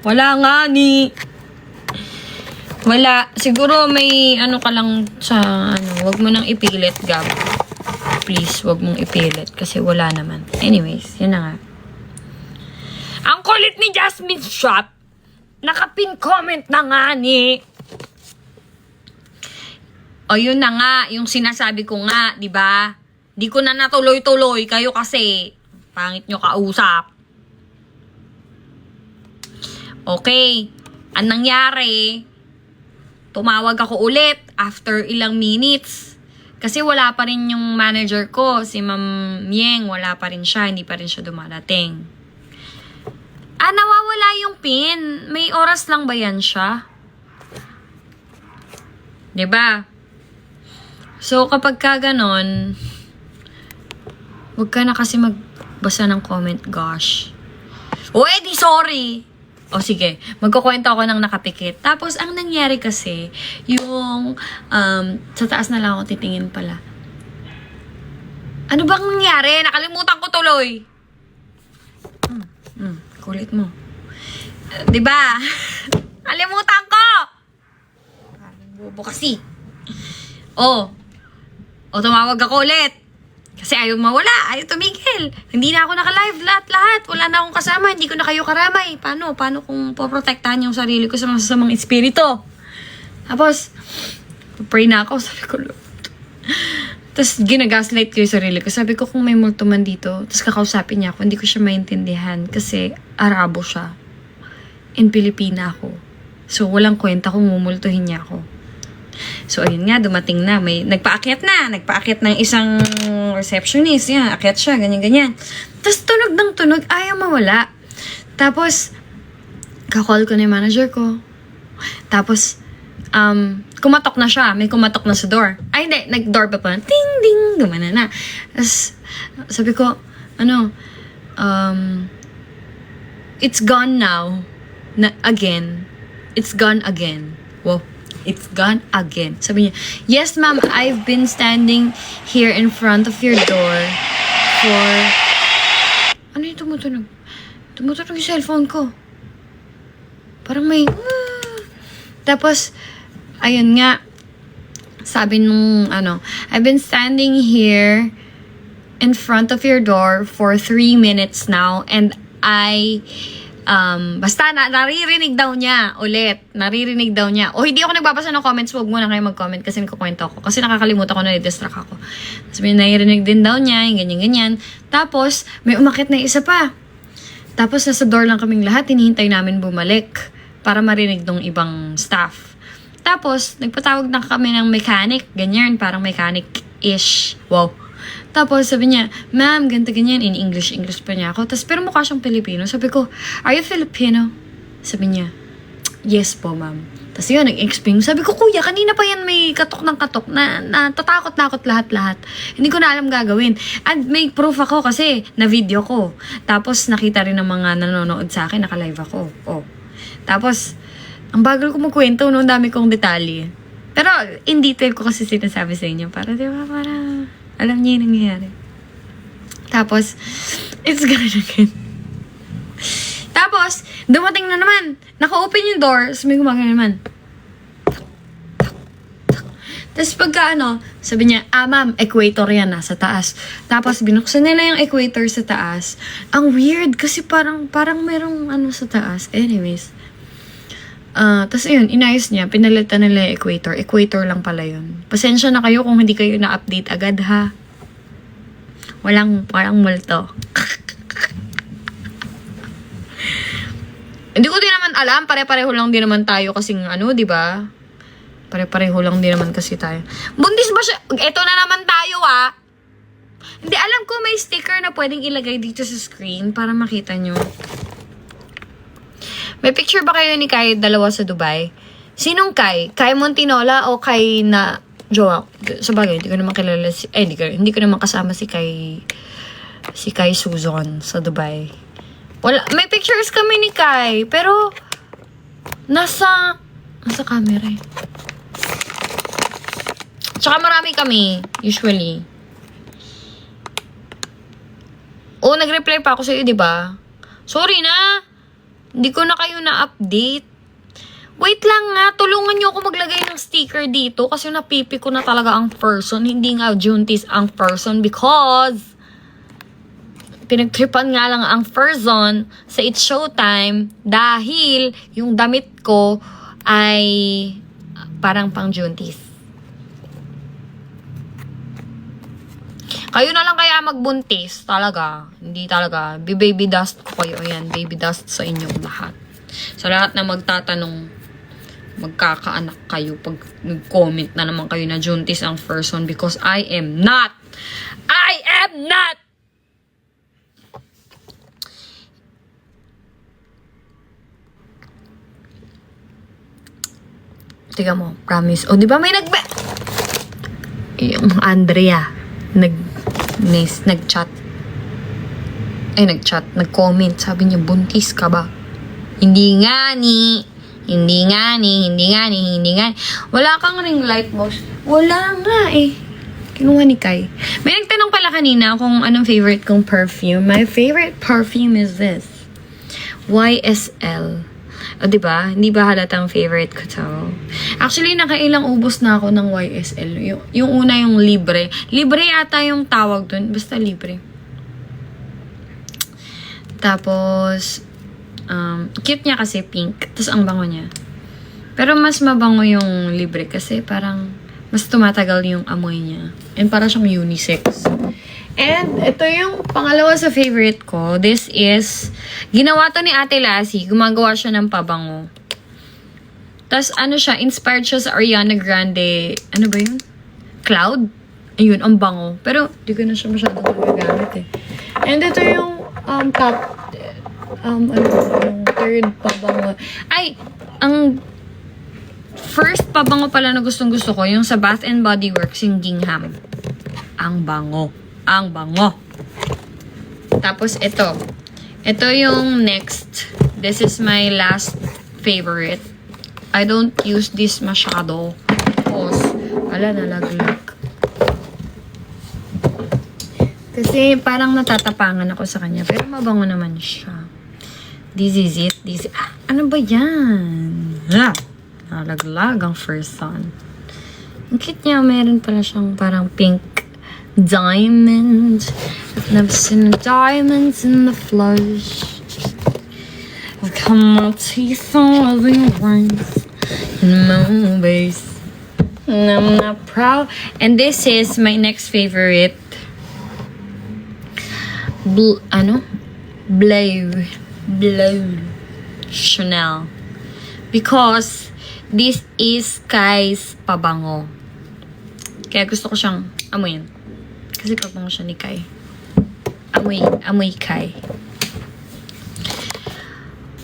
Wala nga ni. Wala. Siguro may ano ka lang sa ano. Wag mo nang ipilit, Gab. Please, wag mong ipilit. Kasi wala naman. Anyways, yun na nga. Ang kulit ni Jasmine Shop. Nakapin comment na nga ni. O yun na nga. Yung sinasabi ko nga, di ba? Di ko na natuloy-tuloy. Kayo kasi pangit nyo kausap. Okay. Ang nangyari, tumawag ako ulit after ilang minutes. Kasi wala pa rin yung manager ko, si Ma'am Mieng, wala pa rin siya, hindi pa rin siya dumarating. Nawawala yung pin. May oras lang ba yan siya? 'Di ba? So, kapag ka ganon, huwag ka na kasi magbasa ng comment, gosh. O, di sorry. O sige, magkukwento ako ng nakapikit. Tapos, ang nangyari kasi, yung, sa taas na lang ako titingin pala. Ano bang nangyari? Nakalimutan ko tuloy. Kulit mo. Diba? Nakalimutan ko! Parang bobo kasi. Tumawag ako ulit. Kasi ayaw mawala, ayaw tumigil. Hindi na ako naka-live lahat-lahat. Wala na akong kasama, hindi ko na kayo karamay. Paano kung poprotektahan yung sarili ko sa masasamang espiritu? Tapos, pray na ako, sabi ko, Lord. Tapos, ginagaslight ko yung sarili ko. Sabi ko, kung may multo man dito, tapos kakausapin niya ako, hindi ko siya maintindihan kasi Arabo siya. In Pilipina ako. So, walang kwenta kung mumultuhin niya ako. So, ayun nga, dumating na. May nagpaakyat ng isang receptionist. Yan, akyat siya, ganyan-ganyan. Tapos, tunog ng tunog, ayaw mawala. Tapos, kakall ko na yung manager ko. Tapos, kumatok na siya. May kumatok na sa door. Ay, hindi, nag-doorbell pa. Ting, ding, gumana na. Tapos, sabi ko, it's gone now. Again. It's gone again. Wow. It's gone again. Sabi niya, yes ma'am, I've been standing here in front of your door for... Ano yung tumutunog? Tumutunog yung cellphone ko. Parang may... Tapos, ayun nga, sabi nung I've been standing here in front of your door for 3 minutes now and basta naririnig daw niya ulit. Naririnig daw niya. O hindi ako nagbabasa ng comments, huwag muna kayo mag-comment kasi nagkukwento ako. Kasi nakakalimutan ko na i-distract ako. Sabi niya, naririnig din daw niya, yung ganyan-ganyan. Tapos, may umakit na isa pa. Tapos, nasa door lang kaming lahat, hinihintay namin bumalik para marinig ng ibang staff. Tapos, nagpatawag na kami ng mechanic, ganyan, parang mechanic-ish. Wow. Tapos sabi niya, ma'am, ganito ganyan, in English pa niya ako. Tapos, pero mukha siyang Pilipino. Sabi ko, are you Filipino? Sabi niya, yes po, ma'am. Tapos yun, nag-explain. Sabi ko, kuya, kanina pa yan may katok ng katok na tatakot-takot lahat-lahat. Hindi ko na alam gagawin. And may proof ako kasi na-video ko. Tapos nakita rin ng mga nanonood sa akin, naka-live ako. Tapos, ang bagal ko magkwento, no? Dami kong detalye. Pero, in detail ko kasi sinasabi sa inyo. Para, di ba, para... Alam niya yung nangyayari. Tapos, it's gone again. Tapos, dumating na naman. Naka-open yung door. So, may gumagano naman. Tapos, pagka sabi niya, ma'am, equator yan, nasa taas. Tapos, binuksan nila yung equator sa taas. Ang weird, kasi parang merong sa taas. Anyways. Tapos, ayun, inayos niya. Pinalitan nila yung equator. Equator lang pala yun. Pasensya na kayo kung hindi kayo na-update agad, ha? Walang multo. Hindi ko din naman alam. Pare-pareho lang din naman tayo kasing di ba? Pare-pareho lang din naman kasi tayo. Buntis ba siya? Eto na naman tayo, Hindi, alam ko may sticker na pwedeng ilagay dito sa screen para makita nyo. May picture ba kayo ni Kai dalawa sa Dubai? Sinong Kai? Kai Montinola o Kai na jowa? Sa bagay, hindi ko naman kilala hindi ko naman kasama si Kai Suzon sa Dubai. Wala, may pictures kami ni Kai, pero nasa camera eh. Tsaka marami kami, usually. Nag-reply pa ako sa iyo, di ba? Sorry na. Hindi ko na kayo na-update. Wait lang nga, tulungan niyo ako maglagay ng sticker dito kasi napipi ko na talaga ang person. Hindi nga Juntis ang person because pinagtripan nga lang ang person sa It's Showtime dahil yung damit ko ay parang pang Juntis. Kayo na lang kaya magbuntis. Talaga. Hindi talaga. Baby dust ko kayo. Ayan, baby dust sa inyong lahat. Sa lahat na magtatanong, magkakaanak kayo pag nag-comment na naman kayo na Juntis ang person because I am not. I am not! Tiga mo, promise. O, di ba may yung Andrea, nag-chat. Nag-comment. Sabi niya, buntis ka ba? Hindi nga ni. Wala kang ring light, boss. Wala nga eh. Kinuha ni Kai. May nagtanong pala kanina kung anong favorite kong perfume. My favorite perfume is this. YSL. O, diba? Hindi ba halatang favorite ko to? Actually, nakailang ubos na ako ng YSL. Yung una yung libre. Libre ata yung tawag dun. Basta libre. Tapos, cute niya kasi pink. Tapos ang bango niya. Pero mas mabango yung libre kasi parang mas tumatagal yung amoy niya. And parang siyang unisex. And ito yung pangalawa sa favorite ko. This is, ginawa to ni Ate Lassie. Gumagawa siya ng pabango. Tapos ano siya, inspired siya sa Ariana Grande. Ano ba yun? Cloud? Ayun, ang bango. Pero di ko na siya masyadong nagagamit eh. And ito yung yung third pabango. Ay, ang first pabango pala na gustong-gusto ko, yung sa Bath and Body Works, yung Gingham. Ang bango. Ang bango. Tapos ito. Ito yung next. This is my last favorite. I don't use this masyado. Because, nalaglag. Kasi parang natatapangan ako sa kanya. Pero mabango naman siya. This is it. Ano ba yan? Nalaglag ang first one. Ang cute niya. Meron pala siyang parang pink diamond. I've never seen diamonds in the flesh. I've got my teeth on living rings in my base. And I'm not proud. And this is my next favorite. Blue Chanel. Because this is Kai's pabango. Kaya gusto ko siyang amuyin. Kasi pabango siya ni Kai. Amoy Kai.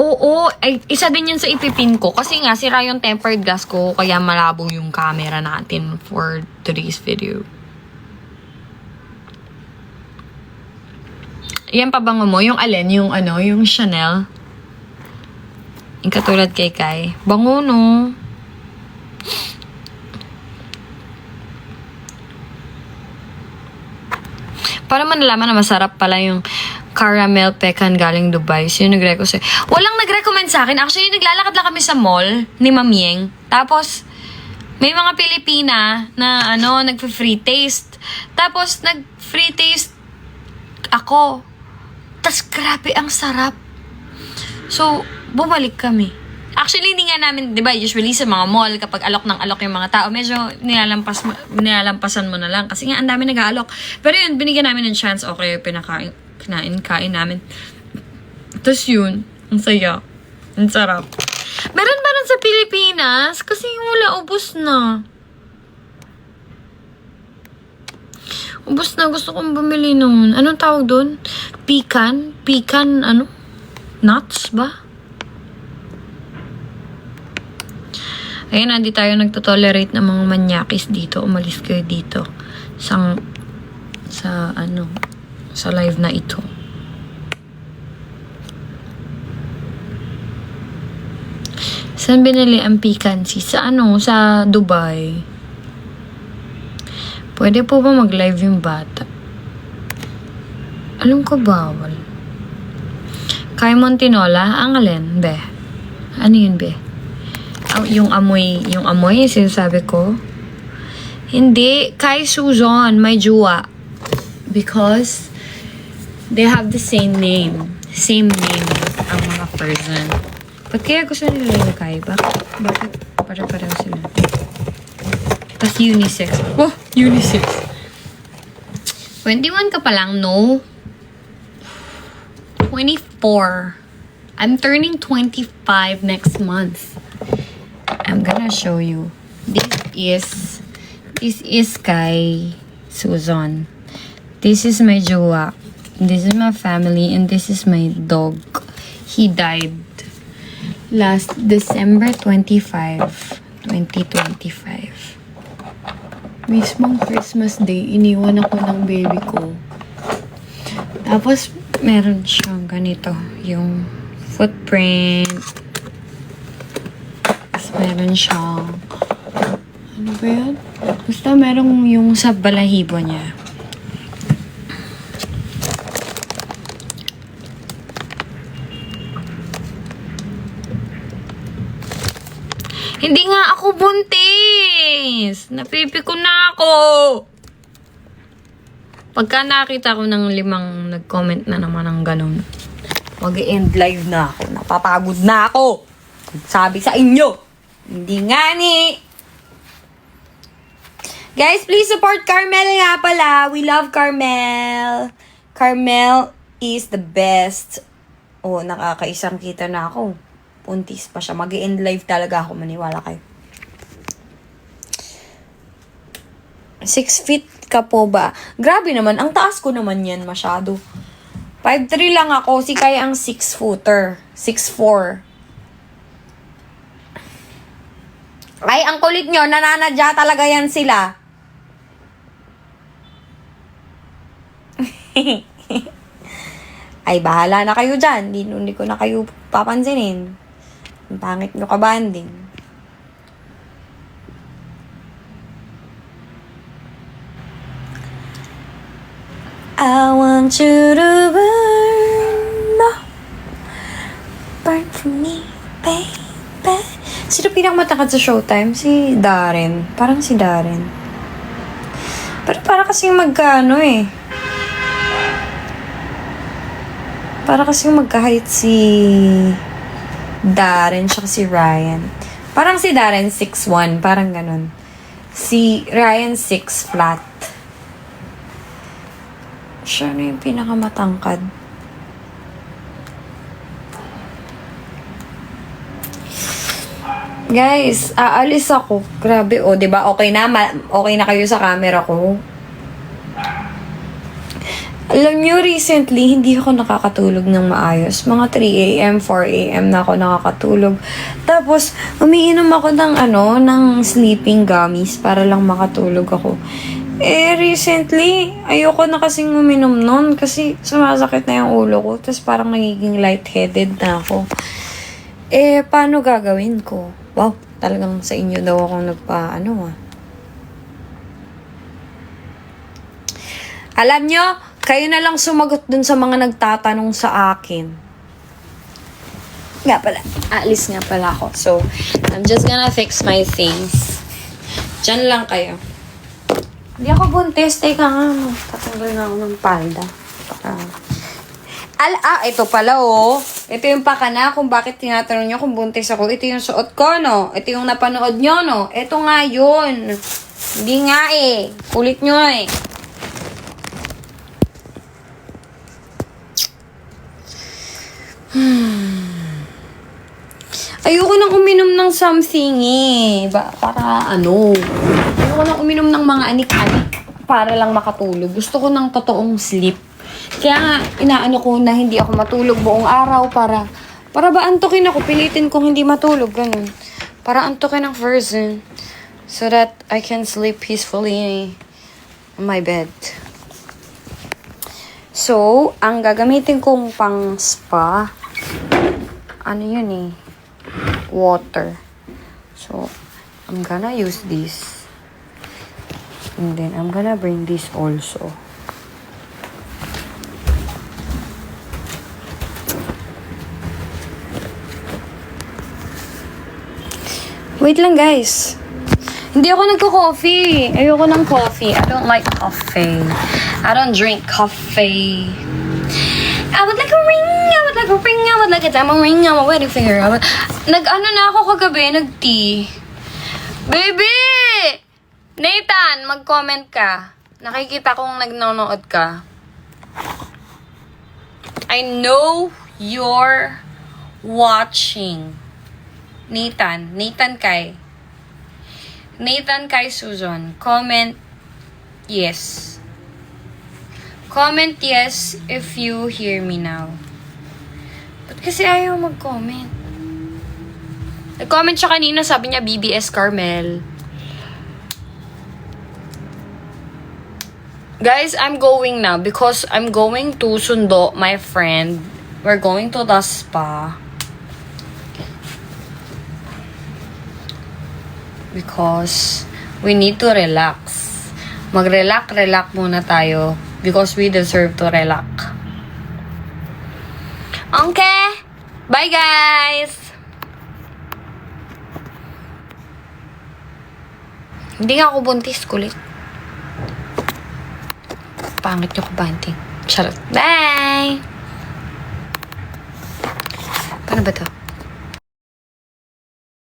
Oo, ay, isa din yun sa ipipin ko. Kasi nga, sira yung tempered glass ko. Kaya malabo yung camera natin for today's video. Yan pabango mo. Yung alin? Yung Chanel. Yung katulad kay Kai. Bango, no? Para man nalaman na masarap pala yung caramel pecan galing Dubai. Sino nag-recommend sa'yo? Walang nag-recommend sa akin. Actually, naglalakad lang kami sa mall ni Ma'am Yeng. Tapos, may mga Pilipina na nag-free taste. Tapos, nag-free taste ako. Tapos, grabe, ang sarap. So, bumalik kami. Actually, hindi nga namin, di ba, usually sa mga mall, kapag alok ng alok yung mga tao, medyo nilalampasan mo na lang. Kasi nga, ang dami nag-aalok. Pero yun, binigyan namin ng chance. Okay, kain namin. Tapos yun, ang saya. Ang sarap. Meron ba nun sa Pilipinas? Kasi wala, ubos na. Ubos na, gusto kong bumili nun. Anong tawag doon? Pecan? Pecan, nuts ba? Ayun, hindi tayo nagtotolerate ng mga manyakis dito. Umalis kayo dito. Sa live na ito. Saan binili ang picancy? Sa Dubai. Pwede po ba mag-live yung bata? Alam ko bawal. Kay Montinola? Ang alin, be? Ano yun, be? Yung amoy, sinasabi ko. Hindi, kay Susan, may jowa. Because they have the same name. Same name ang mga person. Ba't kaya gusto nila yung kay? Bakit pare-pareho sila? Tapos unisex. Oh, unisex. 21 ka pa lang, no? 24. I'm turning 25 next month. I'm gonna show you. This is kay Susan. This is my jowa. This is my family. And this is my dog. He died last December 25, 2025. Mismong Christmas Day, iniwan ako ng baby ko. Tapos, meron siyang ganito. Yung footprint. Tapos, meron siyang ano ba yan? Basta merong yung sa balahibo niya. Hindi nga ako buntis! Napipiko na ako! Pagka nakita ko ng 5 nag-comment na naman ng ganun, mag-end live na ako. Napapagod na ako! Sabi sa inyo! Hindi nga ni! Guys, please support Carmel nga pala. We love Carmel. Carmel is the best. Oh, nakakaisang kita na ako. Puntis pa siya. Mag-end live talaga ako. Maniwala kayo. 6 feet ka po ba? Grabe naman. Ang taas ko naman yan masyado. 5'3 lang ako. Si Kai ang 6-footer. 6'4. Ay, ang kulit nyo. Nananadya talaga yan sila. Ay, bahala na kayo dyan. Hindi ko na kayo papansinin. Ang pangit nyo kabanding. I want you to burn. No. Burn for me, baby. Sino pinakamatangkad sa Showtime? Si Darren. Parang si Darren. Pero para kasing magkano eh. Para kasing magka-height si Darren siya si Ryan. Parang si Darren 6'1", parang ganun. Si Ryan 6 flat. Siya na yung pinakamatangkad. Guys, aalis ako. Grabe, oh, 'di ba? Okay na kayo sa camera ko. Alam nyo, recently, hindi ako nakakatulog ng maayos. Mga 3 a.m., 4 a.m. na ako nakakatulog. Tapos, umiinom ako ng sleeping gummies para lang makatulog ako. Recently, ayoko na kasing uminom nun kasi sumasakit na yung ulo ko. Tapos parang nagiging lightheaded na ako. Paano gagawin ko? Wow, talagang sa inyo daw akong Alam nyo, kayo na lang sumagot dun sa mga nagtatanong sa akin. Nga pala, alis nga pala ako. So, I'm just gonna fix my things. Diyan lang kayo. Hindi ako buntis. Teka nga, tatanggal na ako ng palda. Ito pala oh. Ito yung pakana kung bakit tinatanong nyo kung buntis ako. Ito yung suot ko, no? Ito yung napanood nyo, no? Ito nga yun. Hindi nga eh. Kulit nyo eh. Ayoko nang uminom ng something eh. Ayoko nang uminom ng mga anik-anik para lang makatulog. Gusto ko ng totoong sleep. Kaya nga, inaano ko na hindi ako matulog buong araw para ba antukin ako, pilitin kong hindi matulog, ganun. Para antukin ang person so that I can sleep peacefully on my bed. So, ang gagamitin kong pang spa, ano yun eh, water. So, I'm gonna use this. And then, I'm gonna bring this also. Wait lang, guys. Hindi ako nagko-coffee. Ayoko ng coffee. I don't like coffee. I don't drink coffee. I would like a ring. I would like a ring. I would like a diamond ring. I'm a wedding finger. Nag-ano na ako kagabi. Nag-tea. Baby! Nathan, mag-comment ka. Nakikita kong nagnonood ka. I know you're watching. Nathan Kai. Nathan Kai Susan, comment yes. Comment yes if you hear me now. Ba't kasi ayaw mag-comment? Nag-comment siya kanina, sabi niya BBS Carmel. Guys, I'm going now because I'm going to sundo my friend. We're going to the spa. Because we need to relax. Mag-relax muna tayo because we deserve to relax. Okay? Bye, guys! Hindi nga ako buntis, kulit. Pangit yung kabanting. Charot. Bye! Paano ba to?